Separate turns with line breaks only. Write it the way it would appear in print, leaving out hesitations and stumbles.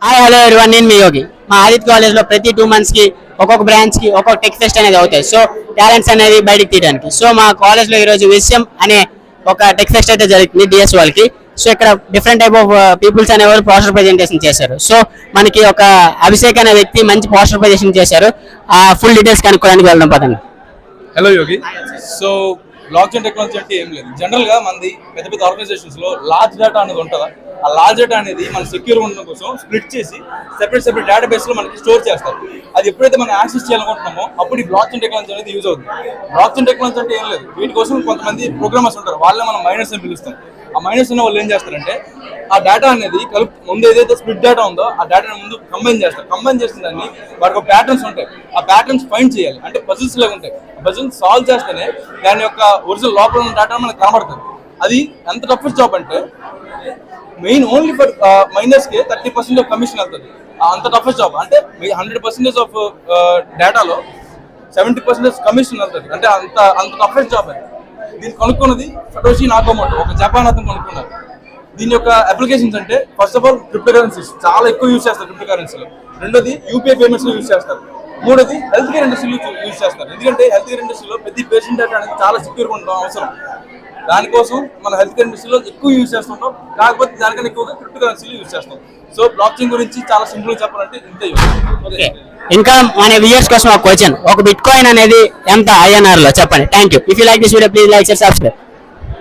Hi hello everyone, నేను మీ యోగి. మా Aditya college లో ప్రతి 2 months కి ఒక్కొక్క బ్రాంచ్ కి ఒక్కొక్క టెక్ ఫెస్ట్ అనేది అవుతాయి. సో టాలెంట్స్ అనేది బయటకు తీయడానికి. సో మా కాలేజ్ లో ఈ రోజు విషయం అనే ఒక టెక్ ఫెస్ట్ అయితే జరుగుతుంది డిఎస్ వాళ్ళకి. సో ఇక్కడ డిఫరెంట్ టైప్ ఆఫ్ పీపుల్స్ అనేవారు పోస్టర్ ప్రెజెంటేషన్ చేశారు. సో మనకి ఒక అభిషేక్ అనే వ్యక్తి మంచి పోస్టర్ ప్రెజెంటేషన్ చేశారు. ఆ ఫుల్ డీటెయిల్స్ కనుక్కోవడానికి వెళ్దాం పదండి.
హలో యోగి. సో బ్లాక్ చైన్ టెక్నాలజీ అంటే ఏం లేదు. జనరల్ గా మనది పెద్ద పెద్ద ఆర్గనైజేషన్స్ లో లార్జ్ డేటా అనేది ఉంటుందా, ఆ లార్జ్ డేటా అనేది మనం సెక్యూర్ ఉండడం కోసం స్ప్లిట్ చేసి సెపరేట్ డేటాబేస్ లో మనకి స్టోర్ చేస్తారు. అది ఎప్పుడైతే మనం యాక్సెస్ చేయాలనుకుంటున్నామో అప్పుడు ఈ బ్లాక్ చైన్ టెక్నాలజీ అనేది యూజ్ అవుతుంది. బ్లాక్ చైన్ టెక్నాలజీ అంటే ఏం లేదు, వీటి కోసం కొంతమంది ప్రోగ్రామర్స్ ఉంటారు, వాళ్ళని మనం మైనర్స్ అని పిలుస్తాం. ఆ మైనర్స్ అనే వాళ్ళు ఏం చేస్తారంటే ఆ డేటా అనేది ముందు ఏదైతే స్ప్లిట్ డేటా ఉందో ఆ డేటాను ముందు కంబైన్ చేస్తారు. కంబైన్ చేసిన దాన్ని వాటికి ఒక ప్యాటర్న్స్ ఉంటాయి, ఆ ప్యాటర్న్స్ ఫైండ్ చేయాలి. అంటే పజిల్స్ లాగా ఉంటాయి. పజిల్స్ సాల్వ్ చేస్తేనే దాని యొక్క ఒరిజినల్ లోపల ఉన్న డేటా మనకు కనబడుతుంది. అది ఎంత టఫెస్ట్ జాబ్ అంటే మెయిన్ ఓన్లీ ఫర్ మైనర్స్ కి 30% కమిషన్ వెళ్తుంది. అంత టఫెస్ట్ జాబ్ అంటే 100% ఆఫ్ డేటాలో 70% కమిషన్ వెళ్తుంది. అంటే అంత టఫెస్ట్ జాబ్ అది. దీన్ని కనుక్కున్నది సటోషి నాకమోటో, ఒక జపాన్ అతను కనుక్కున్నారు. దీని యొక్క అప్లికేషన్స్ అంటే first of all crypto currencies చాలా ఎక్కువ యూజ్ చేస్తారు క్రిప్టో కరెన్సీలో. రెండోది యూపీఐ పేమెంట్స్ లో యూజ్ చేస్తారు. మూడోది హెల్త్ కేర్ ఇండస్ట్రీలో యూజ్ చేస్తారు. ఎందుకంటే హెల్త్ కేర్ ఇండస్ట్రీలో ప్రతి పేషెంట్ డేటా అనేది చాలా సెక్యూర్గా ఉండడం అవసరం. దానికోసం మన హెల్త్ కేర్ ఇండస్ట్రీలో ఎక్కువ యూజ్ చేస్తుంటాం. కాకపోతే దానికన్నా ఎక్కువగా క్రిప్టో కరెన్సీలో యూజ్ చేస్తాం. సో బ్లాక్ చైన్ గురించి చాలా సింపుల్ గా చెప్పాలంటే ఇంతే.
ఇంకా మన వ్యూయర్స్ కోసం ఒక క్వశ్చన్, ఒక బిట్ కాయిన్ అనేది ఎంత INR లో చెప్పండి. Thank you. If you like this video please like, share, subscribe.